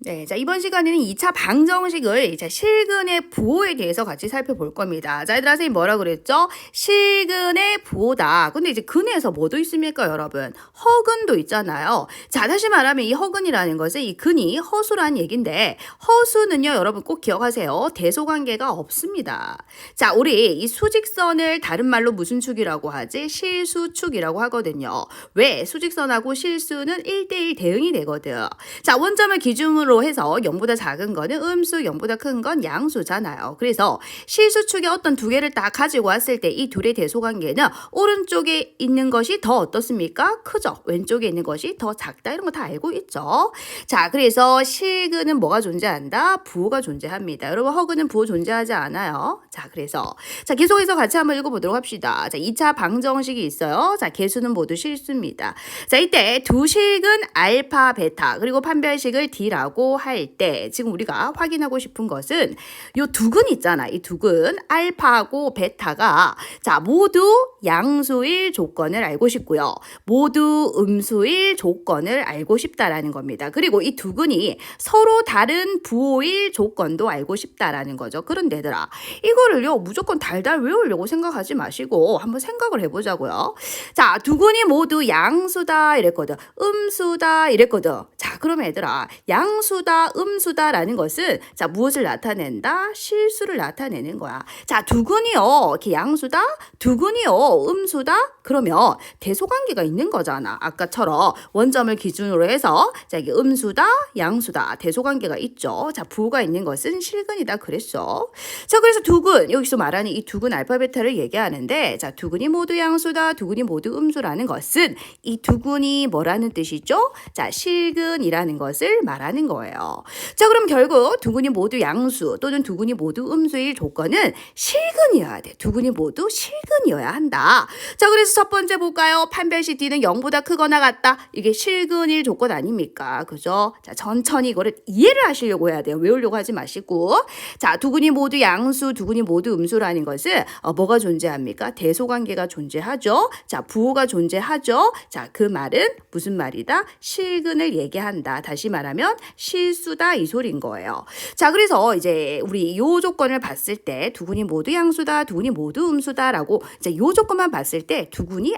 네, 자, 이번 시간에는 2차 방정식을 자, 실근의 부호에 대해서 같이 살펴볼 겁니다. 자, 얘들아, 선생님 뭐라 그랬죠? 실근의 부호다. 근데 이제 근에서 뭐도 있습니까, 여러분? 허근도 있잖아요. 자, 다시 말하면 이 허근이라는 것은 이 근이 허수란 얘기인데, 허수는요, 여러분 꼭 기억하세요. 대소관계가 없습니다. 자, 우리 이 수직선을 다른 말로 무슨 축이라고 하지? 실수축이라고 하거든요. 왜? 수직선하고 실수는 1대1 대응이 되거든. 자, 원점을 기준으로 해서 0보다 작은 거는 음수, 0보다 큰 건 양수잖아요. 그래서 실수축에 어떤 두 개를 딱 가지고 왔을 때 이 둘의 대소관계는 오른쪽에 있는 것이 더 어떻습니까? 크죠? 왼쪽에 있는 것이 더 작다. 이런 거 다 알고 있죠? 자, 그래서 실근은 뭐가 존재한다? 부호가 존재합니다. 여러분, 허근은 부호 존재하지 않아요. 자, 그래서 자, 계속해서 같이 한번 읽어보도록 합시다. 자, 2차 방정식이 있어요. 자, 개수는 모두 실수입니다. 자, 이때 두 식은 알파, 베타, 그리고 판별식을 D라고 할 때 지금 우리가 확인하고 싶은 것은 요 두 근 있잖아. 이 두 근 알파하고 베타가 자, 모두 양수일 조건을 알고 싶고요. 모두 음수일 조건을 알고 싶다라는 겁니다. 그리고 이 두 근이 서로 다른 부호일 조건도 알고 싶다라는 거죠. 그런데 얘들아, 이거를요 무조건 달달 외우려고 생각하지 마시고 한번 생각을 해보자고요. 자, 두 근이 모두 양수다 이랬거든. 음수다 이랬거든. 자, 그러면 얘들아, 양수다, 음수다라는 것은 자, 무엇을 나타낸다? 실수를 나타내는 거야. 자, 두 근이요, 이렇게 양수다, 두 근이요, 음수다. 그러면 대소관계가 있는 거잖아. 아까처럼 원점을 기준으로 해서 자, 이게 음수다, 양수다, 대소관계가 있죠. 자, 부호가 있는 것은 실근이다 그랬어. 자, 그래서 두 근, 여기서 말하는 이 두 근 알파 베타를 얘기하는데 자, 두 근이 모두 양수다, 두 근이 모두 음수라는 것은 이 두 근이 뭐라는 뜻이죠? 자, 실근이라는 것을 말하는 거예요. 자, 그럼 결국 두 근이 모두 양수 또는 두 근이 모두 음수일 조건은 실근이어야 돼. 두 근이 모두 실근이어야 한다. 자, 그래서 첫 번째 볼까요? 판별식 D는 0보다 크거나 같다. 이게 실근일 조건 아닙니까? 그죠? 자, 천천히 이거를 이해를 하시려고 해야 돼요. 외우려고 하지 마시고. 자, 두 근이 모두 양수, 두 근이 모두 음수라는 것은 뭐가 존재합니까? 대소관계가 존재하죠. 자, 부호가 존재하죠. 자, 그 말은 무슨 말이다? 실근을 얘기한다. 다시 말하면 실수다 이 소리인 거예요. 자, 그래서 이제 우리 요 조건을 봤을 때 두 근이 모두 양수다, 두 근이 모두 음수다라고 이제 요 조건만 봤을 때 두 근이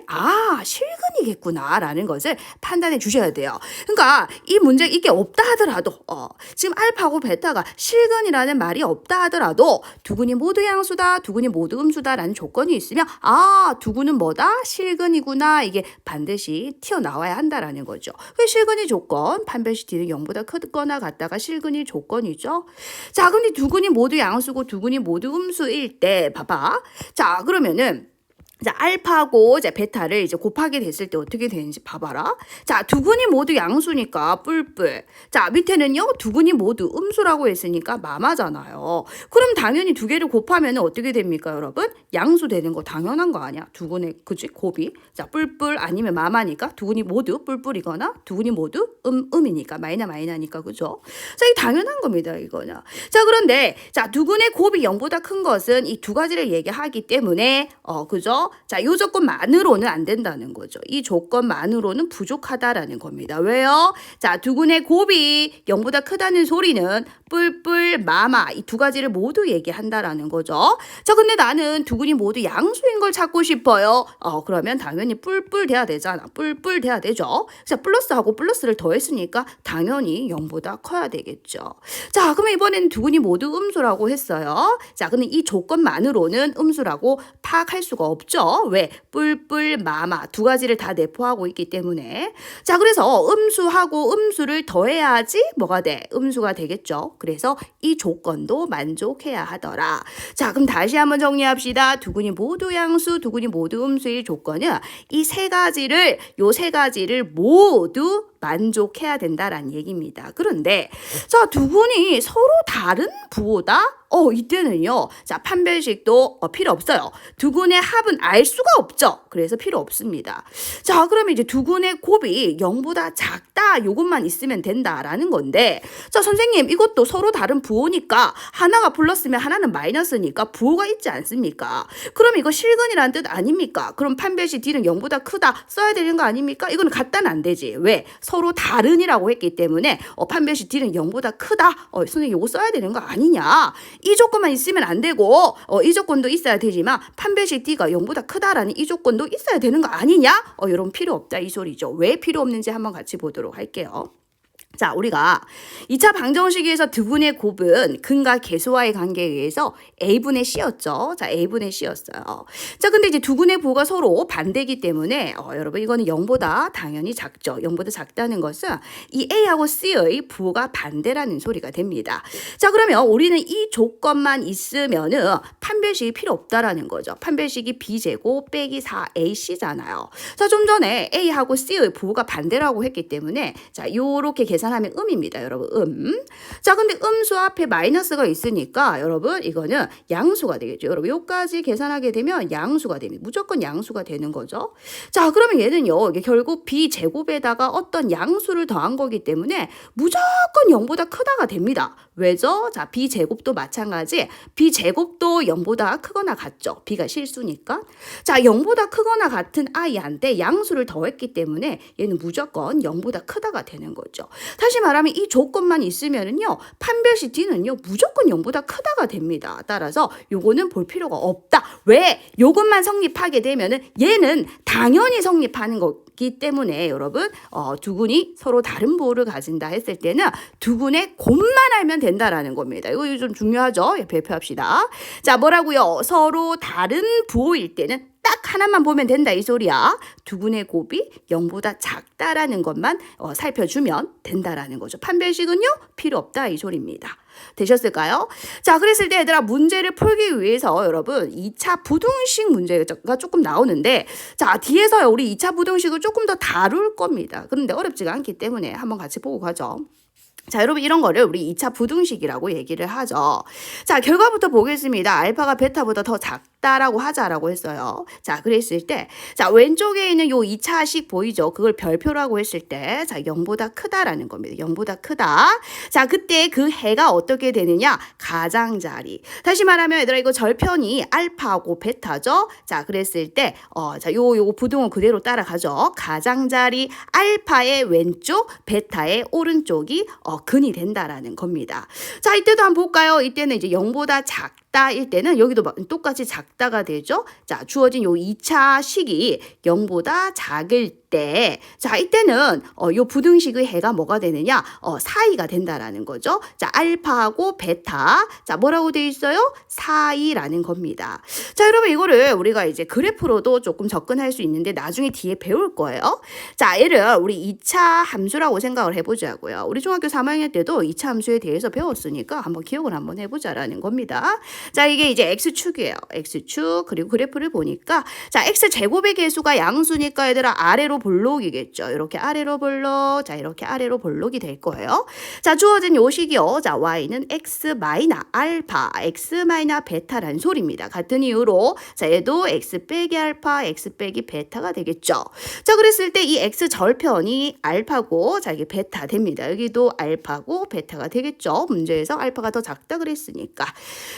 실근이겠구나라는 것을 판단해 주셔야 돼요. 그러니까 이 문제 이게 없다 하더라도 지금 알파고 베타가 실근이라는 말이 없다 하더라도 두 근이 모두 양수다, 두 근이 모두 음수다라는 조건이 있으면 두 근은 뭐다? 실근이구나. 이게 반드시 튀어나와야 한다라는 거죠. 그 실근이 조건, 판별식 D는 0보다 크거나 같다가 실근이 조건이죠. 자, 근데 두 근이 모두 양수고 두 근이 모두 음수일 때 봐봐. 자, 그러면은 자, 알파하고 이제 베타를 이제 곱하게 됐을 때 어떻게 되는지 봐봐라. 자, 두 근이 모두 양수니까 뿔뿔. 자, 밑에는요, 두 근이 모두 음수라고 했으니까 마마잖아요. 그럼 당연히 두 개를 곱하면 어떻게 됩니까, 여러분? 양수 되는 거 당연한 거 아니야? 두 근의, 그치? 곱이. 자, 뿔뿔 아니면 마마니까 두 근이 모두 뿔뿔이거나 두 근이 모두 음이니까 마이나니까, 그죠? 자, 이 당연한 겁니다, 이거는. 자, 그런데, 자, 두 근의 곱이 0보다 큰 것은 이 두 가지를 얘기하기 때문에, 그죠? 자, 이 조건만으로는 안 된다는 거죠. 이 조건만으로는 부족하다라는 겁니다. 왜요? 자, 두 근의 곱이 0보다 크다는 소리는 뿔뿔, 마마 이 두 가지를 모두 얘기한다라는 거죠. 자, 근데 나는 두 근이 모두 양수인 걸 찾고 싶어요. 그러면 당연히 뿔뿔 돼야 되잖아. 뿔뿔 돼야 되죠. 자, 플러스하고 플러스를 더했으니까 당연히 0보다 커야 되겠죠. 자, 그러면 이번에는 두 근이 모두 음수라고 했어요. 자, 근데 이 조건만으로는 음수라고 파악할 수가 없죠. 왜? 뿔뿔, 마마 두 가지를 다 내포하고 있기 때문에. 자, 그래서 음수하고 음수를 더해야지 뭐가 돼? 음수가 되겠죠. 그래서 이 조건도 만족해야 하더라. 자, 그럼 다시 한번 정리합시다. 두 근이 모두 양수, 두 근이 모두 음수의 조건은 이 세 가지를 모두 만족해야 된다라는 얘기입니다. 그런데 자, 두 근이 서로 다른 부호다? 이때는요. 자, 판별식도 필요 없어요. 두 근의 합은 알 수가 없죠. 그래서 필요 없습니다. 자, 그러면 이제 두근의 곱이 0보다 작다 요것만 있으면 된다라는 건데, 자, 선생님 이것도 서로 다른 부호니까 하나가 플러스면 하나는 마이너스니까 부호가 있지 않습니까? 그럼 이거 실근이라는 뜻 아닙니까? 그럼 판별식 D는 0보다 크다 써야 되는 거 아닙니까? 이거는 같다는 안 되지. 왜? 서로 다른이라고 했기 때문에 판별식 D는 0보다 크다. 선생님 이거 써야 되는 거 아니냐? 이 조건만 있으면 안 되고 이 조건도 있어야 되지만 판별식 D가 0보다 크다라는 이 조건도 있어야 되는 거 아니냐? 이런 필요 없다 이 소리죠. 왜 필요 없는지 한번 같이 보도록 할게요. 자, 우리가 2차 방정식에서 두근의 곱은 근과 계수와의 관계에 의해서 A분의 C였죠. 자, A분의 C였어요. 자, 근데 이제 두근의 부호가 서로 반대이기 때문에 여러분 이거는 0보다 당연히 작죠. 0보다 작다는 것은 이 A하고 C의 부호가 반대라는 소리가 됩니다. 자, 그러면 우리는 이 조건만 있으면은 판별식이 필요 없다라는 거죠. 판별식이 B제곱 빼기 4AC잖아요. 자, 좀 전에 A하고 C의 부호가 반대라고 했기 때문에 자, 요렇게 계산하면 음입니다, 여러분. 자, 근데 음수 앞에 마이너스가 있으니까 여러분 이거는 양수가 되겠죠. 여러분 요까지 계산하게 되면 양수가 됩니다. 무조건 양수가 되는 거죠. 자, 그러면 얘는요. 이게 결국 B제곱에다가 어떤 양수를 더한 거기 때문에 무조건 0보다 크다가 됩니다. 왜죠? 자, B제곱도 마찬가지. B제곱도 0보다 크거나 같죠. B가 실수니까. 자, 0보다 크거나 같은 아이한테 양수를 더했기 때문에 얘는 무조건 0보다 크다가 되는 거죠. 다시 말하면 이 조건만 있으면은요, 판별식 D는요, 무조건 0보다 크다가 됩니다. 따라서 요거는 볼 필요가 없다. 왜? 요것만 성립하게 되면은 얘는 당연히 성립하는 거기 때문에 여러분, 두근이 서로 다른 부호를 가진다 했을 때는 두근의 곱만 알면 된다라는 겁니다. 이거 좀 중요하죠? 예, 발표합시다. 자, 뭐라고요? 서로 다른 부호일 때는 딱 하나만 보면 된다 이 소리야. 두근의 곱이 0보다 작다라는 것만 살펴주면 된다라는 거죠. 판별식은요 필요 없다 이 소리입니다. 되셨을까요? 자, 그랬을 때 얘들아 문제를 풀기 위해서 여러분 2차 부등식 문제가 조금 나오는데 자, 뒤에서 우리 2차 부등식을 조금 더 다룰 겁니다. 그런데 어렵지가 않기 때문에 한번 같이 보고 가죠. 자, 여러분 이런 거를 우리 2차 부등식이라고 얘기를 하죠. 자, 결과부터 보겠습니다. 알파가 베타보다 더 작다라고 하자라고 했어요. 자, 그랬을 때 자, 왼쪽에 있는 요 2차식 보이죠? 그걸 별표라고 했을 때 자, 0보다 크다라는 겁니다. 0보다 크다. 자, 그때 그 해가 어떻게 되느냐? 가장자리. 다시 말하면 얘들아 이거 절편이 알파하고 베타죠? 자, 그랬을 때 자, 요 부등호 그대로 따라가죠. 가장자리 알파의 왼쪽, 베타의 오른쪽이 근이 된다라는 겁니다. 자, 이때도 한번 볼까요? 이때는 이제 0보다 작다일 때는 여기도 똑같이 작다가 되죠. 자, 주어진 요 2차 식이 0보다 작을 때, 자, 이때는 요 부등식의 해가 뭐가 되느냐? 사이가 된다라는 거죠. 자, 알파하고 베타. 자, 뭐라고 돼 있어요? 사이라는 겁니다. 자, 여러분 이거를 우리가 이제 그래프로도 조금 접근할 수 있는데 나중에 뒤에 배울 거예요. 자, 얘를 우리 2차 함수라고 생각을 해보자고요. 우리 중학교 3학년 때도 2차 함수에 대해서 배웠으니까 한번 기억을 한번 해보자라는 겁니다. 자, 이게 이제 X축이에요. X축. 그리고 그래프를 보니까 자, X제곱의 개수가 양수니까 얘들아 아래로 볼록이겠죠. 이렇게 아래로 볼록. 자, 이렇게 아래로 볼록이 될 거예요. 자, 주어진 요 식이요. 자, Y는 X 마이너 알파, X 마이너 베타라는 소리입니다. 같은 이유로 자, 얘도 X 빼기 알파, X 빼기 베타가 되겠죠. 자, 그랬을 때 이 X 절편이 알파고 자, 이게 베타 됩니다. 여기도 알파고 베타가 되겠죠. 문제에서 알파가 더 작다 그랬으니까.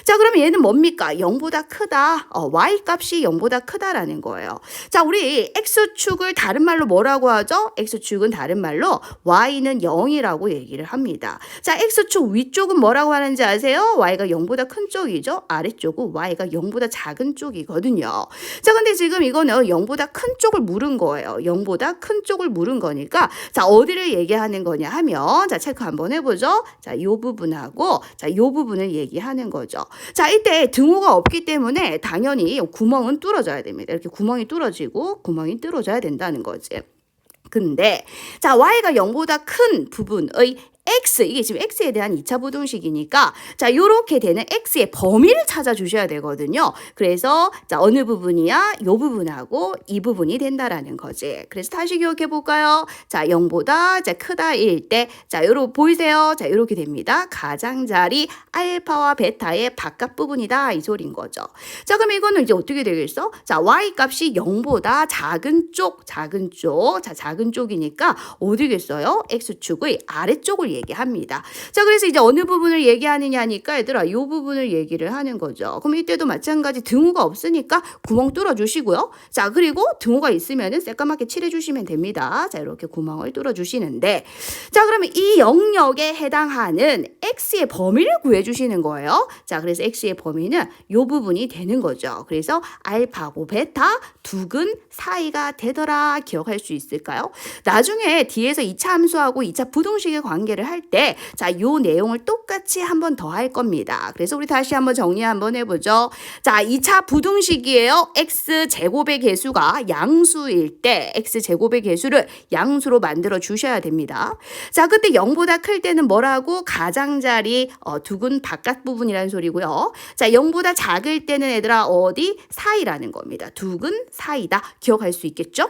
자, 그러면 얘는 뭡니까? 0보다 크다. Y 값이 0보다 크다라는 거예요. 자, 우리 X축을 다른 말로 뭐라고 하죠? X축은 다른 말로 Y는 0이라고 얘기를 합니다. 자, X축 위쪽은 뭐라고 하는지 아세요? Y가 0보다 큰 쪽이죠. 아래쪽은 Y가 0보다 작은 쪽이거든요. 자, 근데 지금 이거는 0보다 큰 쪽을 물은 거예요. 0보다 큰 쪽을 물은 거니까 자, 어디를 얘기하는 거냐 하면 자, 체크 한번 해보죠. 자, 요 부분하고 자, 요 부분을 얘기하는 거죠. 자, 이때 등호가 없기 때문에 당연히 구멍은 뚫어져야 됩니다. 이렇게 구멍이 뚫어지고 구멍이 뚫어져야 된다는 거지. 근데 자, Y가 0보다 큰 부분의 x, 이게 지금 x에 대한 2차 부등식이니까 자, 요렇게 되는 x의 범위를 찾아주셔야 되거든요. 그래서 자, 어느 부분이야? 요 부분하고 이 부분이 된다라는 거지. 그래서 다시 기억해 볼까요? 자, 0보다 자, 크다일 때 자, 요로 보이세요? 자, 요렇게 됩니다. 가장자리 알파와 베타의 바깥 부분이다 이 소리인 거죠. 자, 그럼 이거는 이제 어떻게 되겠어? 자, y 값이 0보다 작은 쪽, 작은 쪽. 자, 작은 쪽이니까 어디겠어요? x축의 아래쪽을 얘기합니다. 자, 그래서 이제 어느 부분을 얘기하느냐니까 얘들아 이 부분을 얘기를 하는 거죠. 그럼 이때도 마찬가지 등호가 없으니까 구멍 뚫어 주시고요. 자, 그리고 등호가 있으면은 새까맣게 칠해 주시면 됩니다. 자, 이렇게 구멍을 뚫어 주시는데 자, 그러면 이 영역에 해당하는 x의 범위를 구해 주시는 거예요. 자, 그래서 x의 범위는 이 부분이 되는 거죠. 그래서 알파하고 베타 두근 사이가 되더라. 기억할 수 있을까요? 나중에 뒤에서 2차 함수하고 2차 부등식의 관계를 할 때 자, 요 내용을 똑같이 한 번 더 할 겁니다. 그래서 우리 다시 한번 정리 한번 해보죠. 자, 2차 부등식이에요. x 제곱의 개수가 양수일 때 x 제곱의 개수를 양수로 만들어 주셔야 됩니다. 자, 그때 0보다 클 때는 뭐라고? 가장자리 두근 바깥 부분이라는 소리고요. 자, 0보다 작을 때는 얘들아 어디? 사이라는 겁니다. 두근 사이다. 기억할 수 있겠죠?